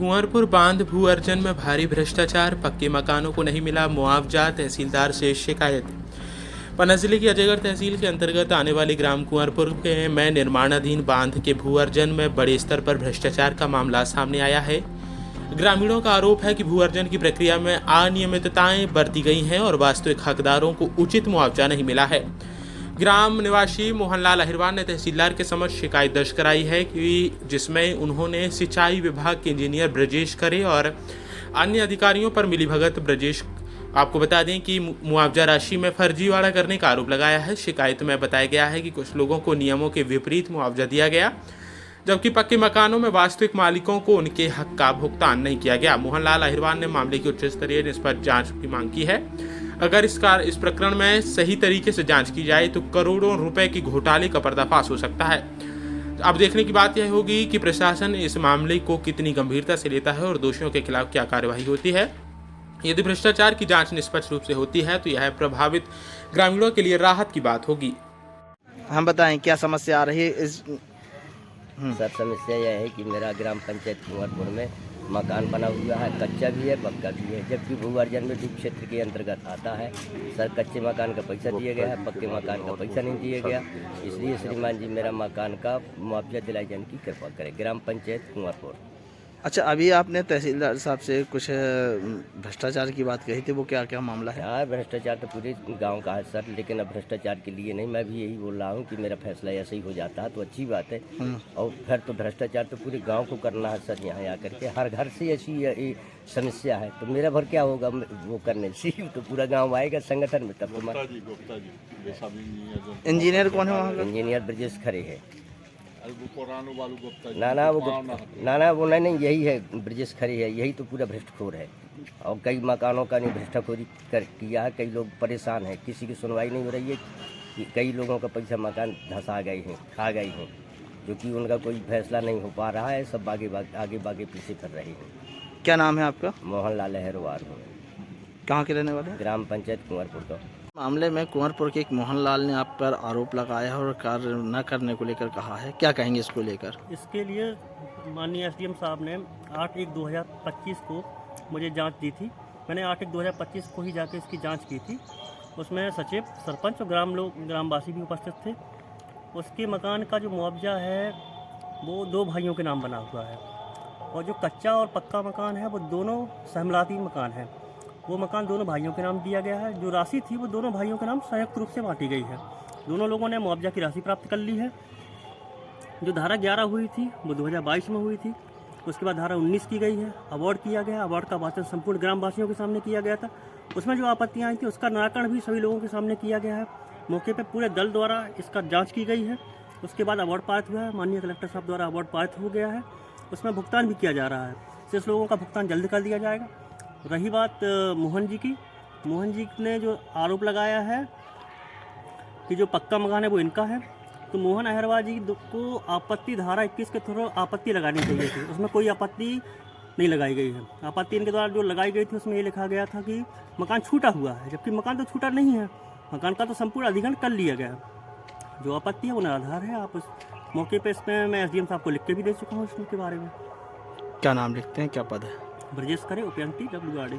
कुंवरपुर बांध भू अर्जन में भारी भ्रष्टाचार, पक्के मकानों को नहीं मिला मुआवजा, तहसीलदार से शिकायत। पन्ना जिले की अजयगढ़ तहसील के अंतर्गत आने वाले ग्राम कुंवरपुर में निर्माणाधीन बांध के भू अर्जन में बड़े स्तर पर भ्रष्टाचार का मामला सामने आया है। ग्रामीणों का आरोप है कि भू अर्जन की प्रक्रिया में अनियमितताएं बरती गई हैं और वास्तविक हकदारों को उचित मुआवजा नहीं मिला है। ग्राम निवासी मोहनलाल अहिरवार ने तहसीलदार के समक्ष शिकायत दर्ज कराई है कि जिसमें उन्होंने सिंचाई विभाग के इंजीनियर ब्रजेश खरे और अन्य अधिकारियों पर मिलीभगत। ब्रजेश आपको बता दें कि मुआवजा राशि में फर्जीवाड़ा करने का आरोप लगाया है। शिकायत में बताया गया है कि कुछ लोगों को नियमों के विपरीत मुआवजा दिया गया, जबकि पक्के मकानों में वास्तविक मालिकों को उनके हक का भुगतान नहीं किया गया। मोहनलाल अहिरवार ने मामले की उच्च स्तरीय निष्पक्ष जांच की मांग की है। अगर इस प्रकरण में सही तरीके से जांच की जाए तो करोड़ों रुपए की घोटाले का पर्दाफाश हो सकता है। अब देखने की बात यह होगी कि प्रशासन इस मामले को कितनी गंभीरता से लेता है और दोषियों के खिलाफ क्या कार्यवाही होती है। यदि भ्रष्टाचार की जांच निष्पक्ष रूप से होती है तो यह प्रभावित ग्रामीणों के लिए राहत की बात होगी। हम बताएं क्या समस्या आ रही है इस सर समस्या यह है कि मेरा ग्राम पंचायत कुंवरपुर में मकान बना हुआ है, कच्चा भी है पक्का भी है, जबकि भू अर्जन में डूब क्षेत्र के अंतर्गत आता है। सर कच्चे मकान का पैसा दिया गया है, पक्के मकान का पैसा नहीं दिया गया, इसलिए श्रीमान जी मेरा मकान का मुआवजा दिलाए जाने की कृपा करें। ग्राम पंचायत कुंवरपुर। अच्छा, अभी आपने तहसीलदार साहब से कुछ भ्रष्टाचार की बात कही थी, वो क्या क्या मामला है? यार भ्रष्टाचार तो पूरे गांव का है सर, लेकिन अब भ्रष्टाचार के लिए नहीं, मैं भी यही बोल रहा हूँ कि मेरा फैसला ऐसे ही हो जाता है तो अच्छी बात है। और फिर तो भ्रष्टाचार तो पूरे गांव को करना है सर, यहाँ आकर के हर घर से ऐसी समस्या है तो मेरा भर क्या होगा वो करने से, तो पूरा गाँव आएगा संगठन में तब तो। इंजीनियर कौन है वहाँ का? इंजीनियर ब्रजेश खरे है। ना वो नहीं यही है, ब्रजेश खरे है, यही तो पूरा भ्रष्टखोर है। और कई मकानों का नहीं भ्रष्टाखोरी किया है, कई लोग परेशान हैं, किसी की सुनवाई नहीं हो रही है। कई लोगों का पैसा मकान धंसा गए हैं, खा गए हैं, जो कि उनका कोई फैसला नहीं हो पा रहा है, सब आगे पीछे कर रहे हैं। क्या नाम है आपका? मोहनलाल अहिरवार हूँ। कहाँ के रहने वाले? ग्राम पंचायत कुंवरपुर का। मामले में कुंवरपुर के एक मोहनलाल ने आप पर आरोप लगाया है और कार्य न करने को लेकर कहा है, क्या कहेंगे इसको लेकर? इसके लिए माननीय एसडीएम साहब ने 8/1/2025 को मुझे जांच दी थी। मैंने 8/1/2025 को ही जाके इसकी जांच की थी। उसमें सचिव, सरपंच और ग्रामवासी भी उपस्थित थे। उसके मकान का जो मुआवजा है वो 2 भाइयों के नाम बना हुआ है, और जो कच्चा और पक्का मकान है वो दोनों सहमलाती मकान है। वो मकान दोनों भाइयों के नाम दिया गया है। जो राशि थी वो दोनों भाइयों के नाम संयुक्त रूप से बांटी गई है। दोनों लोगों ने मुआवजा की राशि प्राप्त कर ली है। जो धारा 11 हुई थी वो 2022 में हुई थी। उसके बाद धारा 19 की गई है, अवार्ड किया गया। अवार्ड का वाचन संपूर्ण ग्रामवासियों के सामने किया गया था। उसमें जो आपत्तियाँ आई थी उसका निराकरण भी सभी लोगों के सामने किया गया है। मौके पर पूरे दल द्वारा इसका जाँच की गई है। उसके बाद अवार्ड पारित हुआ है, माननीय कलेक्टर साहब द्वारा अवार्ड पारित हो गया है। उसमें भुगतान भी किया जा रहा है, शेष लोगों का भुगतान जल्द कर दिया जाएगा। रही बात मोहन जी की, मोहन जी ने जो आरोप लगाया है कि जो पक्का मकान है वो इनका है, तो मोहन अहिरवार जी को आपत्ति धारा 21 के थ्रू आपत्ति लगानी चाहिए थी। उसमें कोई आपत्ति नहीं लगाई गई है। आपत्ति इनके द्वारा जो लगाई गई थी उसमें ये लिखा गया था कि मकान छूटा हुआ है, जबकि मकान तो छूटा नहीं है। मकान का तो संपूर्ण अधिग्रहण कर लिया गया है। जो आपत्ति है वो निराधार है। आप उस मौके पर इसमें मैं एसडीएम साहब को लिख के भी दे चुका हूँ इसके बारे में। क्या नाम लिखते हैं, क्या पद है? ब्रजेश खरे, उपयंती WRD।